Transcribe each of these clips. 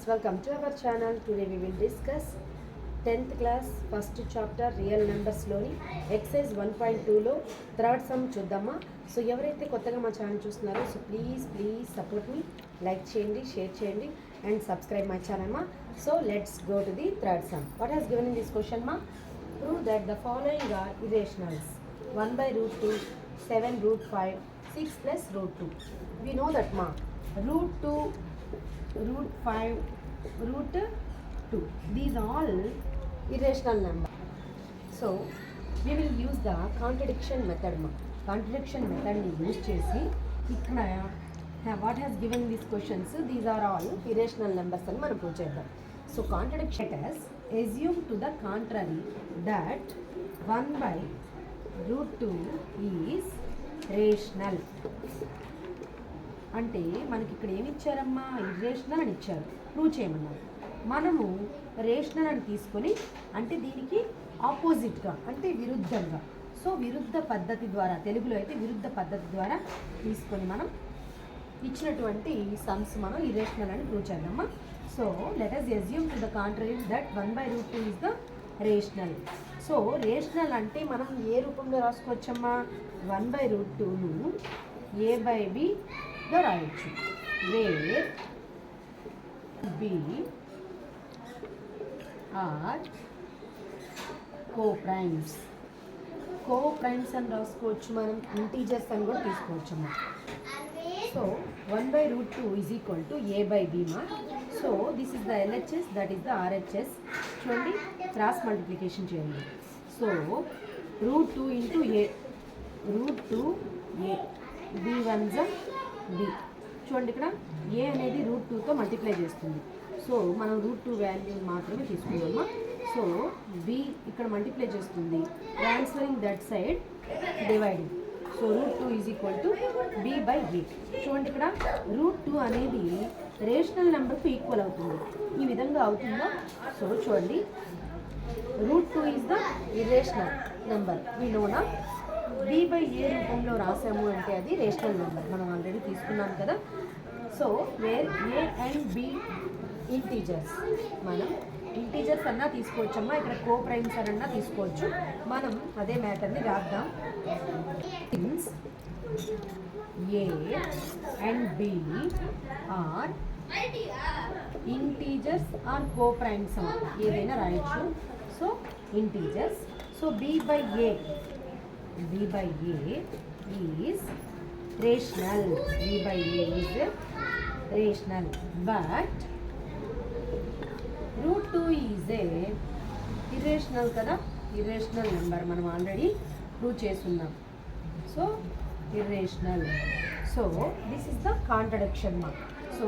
Welcome to our channel. Today we will discuss 10th class first chapter real numbers లోని exercise 1.2 లో third sum చూద్దామా. So ఎవరైతే కొత్తగా మా ఛానల్ చూస్తున్నారో so please support me, like చేయండి, షేర్ చేయండి అండ్ సబ్స్క్రైబ్ మై ఛానల్ మా. So let's go to the third sum. What has given in this question మా? Prove that the following are irrationals: 1 by root 2, 7 root 5, 6 plus root 2. We know that ma, root 2, root 5, root 2, these are all irrational number. So we will use the contradiction method ma. Contradiction method ni use chesi ikkada what has given these questions, these are all irrational numbers ani manam prove cheddam. So contradiction has assume to the contrary that 1 by root 2 is rational. అంటే మనకి ఇక్కడ ఏమి ఇచ్చారమ్మా? Irrational అని ఇచ్చారు, prove చేయమన్నారు. మనము rational అని తీసుకొని అంటే దీనికి ఆపోజిట్గా అంటే విరుద్ధంగా, సో విరుద్ధ పద్ధతి ద్వారా, తెలుగులో అయితే విరుద్ధ పద్ధతి ద్వారా తీసుకొని మనం ఇచ్చినటువంటి సమ్స్ మనం ఇర్రేషనల్ అని ప్రూవ్ చేద్దామా. So let us assume to the contrary that 1 by root 2 is the rational. So rational అంటే మనం ఏ రూపంలో రాసుకోవచ్చమ్మా? 1 by root 2ను a by bగా రాయొచ్చు, where b are coprimes. Coprimes అని రాసుకోవచ్చు, మనం ఇంటీజర్స్ అని కూడా తీసుకోవచ్చమ్మా. So 1 by root 2 is equal to a by b మా. So this is the LHS, that is the RHS. చూడండి, క్రాస్ మల్టిప్లికేషన్ చేయండి. సో రూట్ 2 ఇంటూ ఏ, రూట్ 2a, b1 b. చూడండి, ఇక్కడ ఏ అనేది రూట్ 2తో మల్టిప్లై చేస్తుంది. సో మనం రూట్ 2 వాల్యూ మాత్రమే తీసుకున్నామా. సో b ఇక్కడ మల్టిప్లై చేస్తుంది, transferring that side, dividing. So root 2 is equal to b by a. చూడండి, ఇక్కడ రూట్ 2 అనేది రేషనల్ నెంబర్కు ఈక్వల్ అవుతుంది. ఈ విధంగా అవుతుందా? సో చూడండి, root 2 is the irrational number. We నోనా b బై a రూపంలో రాసాము అంటే అది రేషనల్ నెంబర్, మనం ఆల్రెడీ తీసుకున్నాం కదా. So where a and b integers, మనం ఇంటీజర్స్ అన్నా తీసుకోవచ్చమ్మా, ఇక్కడ కో ప్రైమ్స్ అన్నా తీసుకోవచ్చు. మనం అదే మ్యాటర్ని రాద్దాం. a and b are integers are coprimes, ఏదైనా రాయొచ్చు. So integers. So b by a is rational. b by a is rational, but root 2 is a irrational కదా, irrational నెంబర్ మనం ఆల్రెడీ ప్రూవ్ చేస్తున్నాం. So irrational. So this is the contradiction మా. So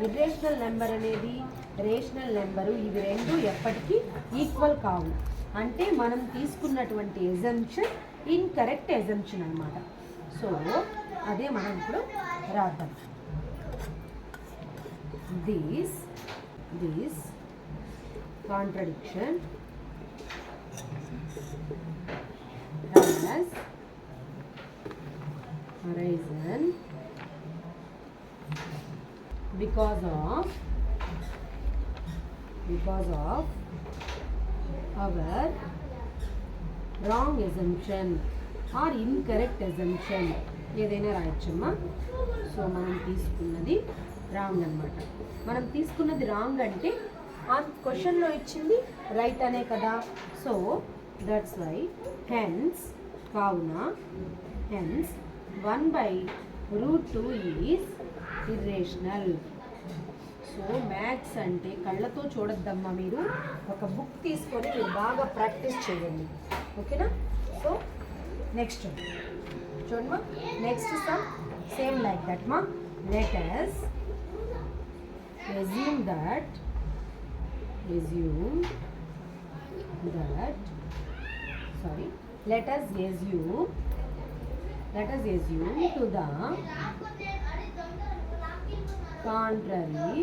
irrational number అనేది rational number, ఇవి రెండు ఎప్పటికీ equal కావు. అంటే మనం తీసుకున్నటువంటి ఎజంప్షన్ ఇన్కరెక్ట్ ఎజంప్షన్ అనమాట. సో అదే మనం ఇప్పుడు రాద్దాం. This contradiction has arisen because of our wrong assumption or incorrect assumption, ఏదైనా రాయొచ్చమ్మా. సో మనం తీసుకున్నది రాంగ్ అనమాట. మనం తీసుకున్నది రాంగ్ అంటే ఆ క్వశ్చన్లో ఇచ్చింది రైట్ అనే కదా. సో దట్స్ వై కావున 1 by root 2 is irrational. So maths అంటే కళ్ళతో చూడొద్దమ్మా, మీరు ఒక బుక్ తీసుకొని మీరు బాగా ప్రాక్టీస్ చేయండి, ఓకేనా. సో నెక్స్ట్ చూడండి మా, next some same like that మా. let us assume that let us assume to the contrary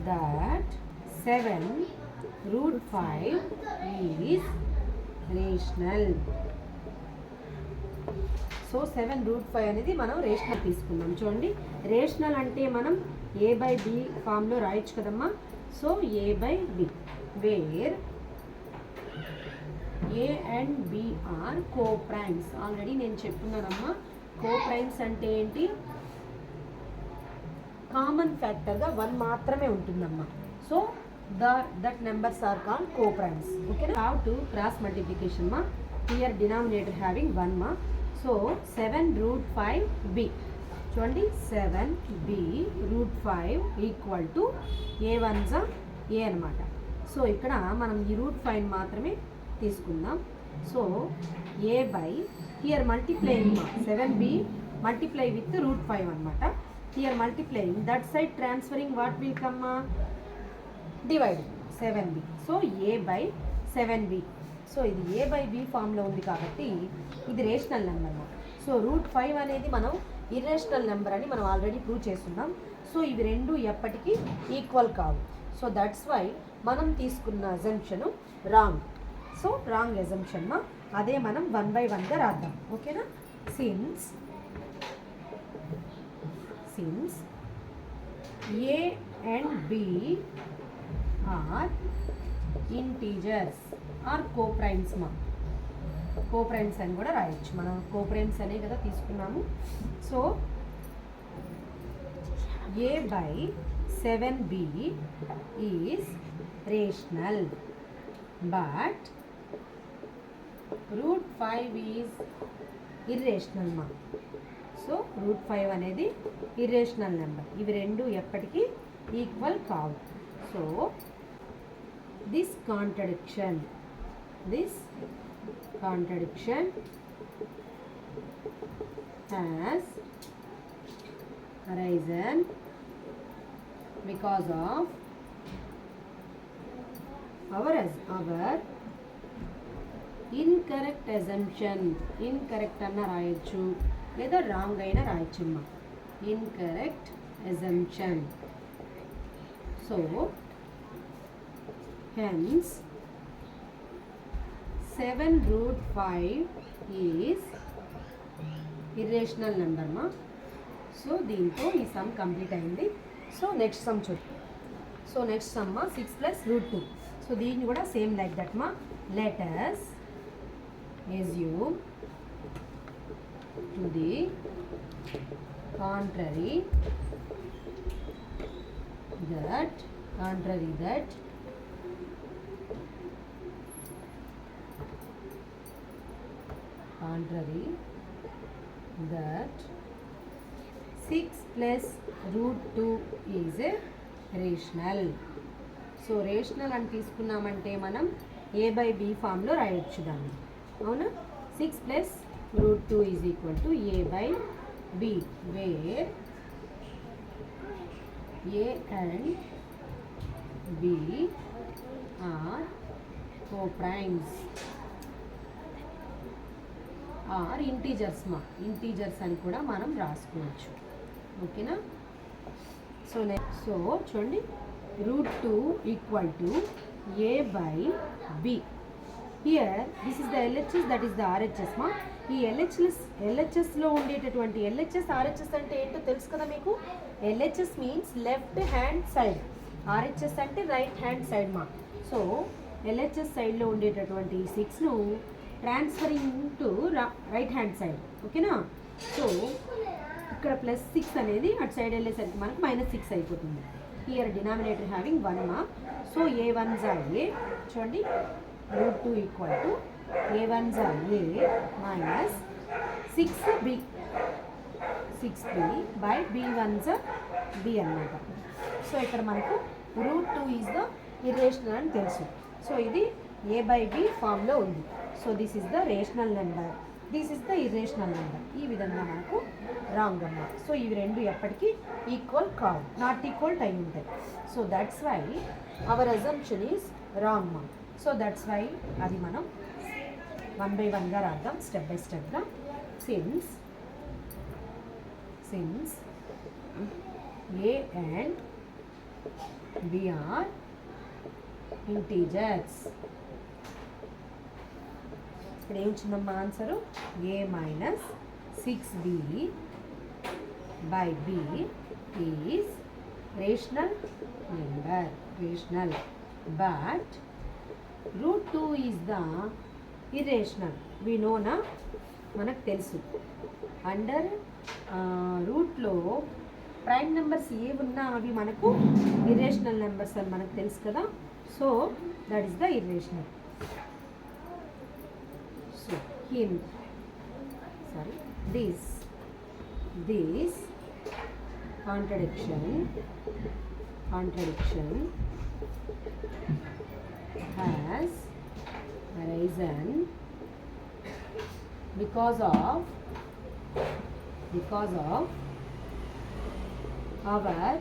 that 7 root 5 is rational. So 7√5 అనేది మనం రేషనల్ తీసుకుందాం. చూడండి, రేషనల్ అంటే మనం a/b ఫామ్లో రాయొచ్చు కదమ్మా. So a/b where a and b are coprimes. Already నేను చెప్తున్నానమ్మా, కోప్రైమ్స్ అంటే ఏంటి, కామన్ ఫ్యాక్టర్గా 1 మాత్రమే ఉంటుందమ్మా. So that numbers are called coprimes. ఓకేనా. హౌ టు క్రాస్ మల్టిప్లికేషన్ మా, హియర్ డినామినేటర్ హ్యావింగ్ 1 మా. సో 7√5b, చూడండి 7b√5 equal to a1 a అనమాట. సో ఇక్కడ మనం ఈ √5 మాత్రమే తీసుకుందాం. సో a/, హియర్ మల్టిప్లైయింగ్ మా 7b మల్టిప్లై విత్ √5 అనమాట. Here multiplying, that side transferring, what will come, divide 7b. So a/7b. So ఇది a/b ఫామ్లో ఉంది కాబట్టి ఇది రేషనల్ నెంబర్. సో √5 అనేది మనం ఇర్రేషనల్ నెంబర్ అని మనం ఆల్రెడీ ప్రూవ్ చేస్తున్నాం. సో ఇవి రెండు ఎప్పటికీ ఈక్వల్ కావు. సో దట్స్ వై మనం తీసుకున్న assumption wrong. So wrong assumption మా, అదే మనం 1/1గా రాద్దాం. ఓకేనా. Since a and b are integers are coprimes మా. కోప్రైమ్స్ అని కూడా రాయొచ్చు మనం, కోప్రైమ్స్ అనే కదా తీసుకున్నాము. So a/7b is rational but √5 is irrational మా. సో √5 అనేది ఇర్రేషనల్ నెంబర్. ఇవి రెండు ఎప్పటికీ ఈక్వల్ కావు. So this contradiction has arisen because of our incorrect assumption. Incorrect అన్న రాయొచ్చు లేదా రాంగ్ అయినా రాయొచ్చు అమ్మా. Incorrect assumption. So hence 7√5 is irrational number ma. So దీంతో ఈ సమ్ కంప్లీట్ అయింది. సో నెక్స్ట్ సమ్ చూద్దాం. సో నెక్స్ట్ సమ్ మా 6 + √2. సో దీన్ని కూడా సేమ్ లైక్ దట్ మా. Let us assume to the contrary that that 6 + √2 is a rational. So rational అని తీసుకున్నామంటే మనం a/b ఫామ్లో రాయొచ్చు దాన్ని. అవునా. 6 + √2 is equal to a/b where a and b are coprimes are integers మా. ఇంటీజర్స్ అని కూడా మనం రాసుకోవచ్చు. ఓకేనా. సో సో చూడండి, √2 equal to a/b. Here this is the LHS, that is the RHS మా. ఈ LHSలో ఉండేటటువంటి LHS RHS అంటే ఏంటో తెలుసు కదా మీకు. LHS means left hand side, RHS అంటే రైట్ హ్యాండ్ సైడ్ మా. సో LHS సైడ్లో ఉండేటటువంటి 6ను transferring to right hand side. ఓకేనా. సో ఇక్కడ +6 అనేది అటు సైడ్ వెళ్ళేసరికి మనకు -6 అయిపోతుంది. హియర్ డినామినేటర్ హ్యావింగ్ 1 మా. సో a1 a, చూడండి √2 equal to a1 a minus 6b by b1 b అన్నమాట. సో ఇక్కడ మనకు √2 ఈజ్ ద ఇర్రేషనల్ అని తెలుసు. సో ఇది a/b ఫామ్లో ఉంది. So this is the rational number, this is the irrational number. ఈ విధంగా మనకు రాంగ్ అన్నమాట. సో ఇవి రెండు ఎప్పటికీ ఈక్వల్ కావు, నాట్ ఈక్వల్ అయి ఉంటాయి. So that's why our assumption is wrong మా. సో దట్స్ వై అది మనం 1/1గా రాద్దాం, స్టెప్ బై స్టెప్గా. Since a and b are integers, ఇక్కడ ఏమొచ్చిందమ్మా answer a minus 6b by b is rational number, rational, but root 2 is the irrational. We know na, మనకు తెలుసు అండర్ రూట్లో ప్రైమ్ నెంబర్స్ ఏ ఉన్నా అవి మనకు ఇర్రేషనల్ నెంబర్స్ అని మనకు తెలుసు కదా. So that is the irrational. So this contradiction has arisen because of our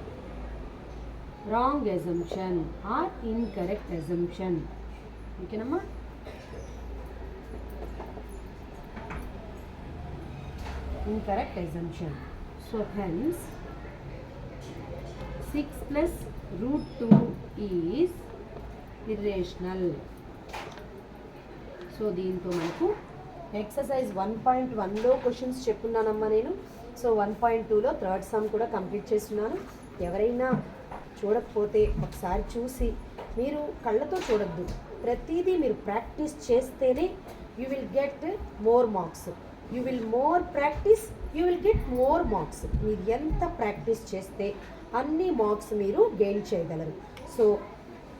wrong assumption or incorrect assumption. Okay namma, incorrect assumption. So hence 6 plus root 2 is irrational. So దీంతో మనకు exercise 1.1లో questions చెప్పున్నానమ్మా నేను. So 1.2లో third sum కూడా complete చేస్తున్నాను. ఎవరైనా చూడకపోతే ఒకసారి చూసి, మీరు కళ్ళతో చూడొద్దు, ప్రతిదీ మీరు ప్రాక్టీస్ చేస్తేనే you will get more marks. You will more practice, you will get more marks. మీరు ఎంత ప్రాక్టీస్ చేస్తే అన్ని మార్క్స్ మీరు గెయిన్ చేయగలరు. So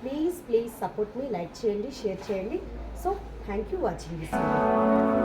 please support me, like చేయండి, షేర్ చేయండి. So thank you watching this video.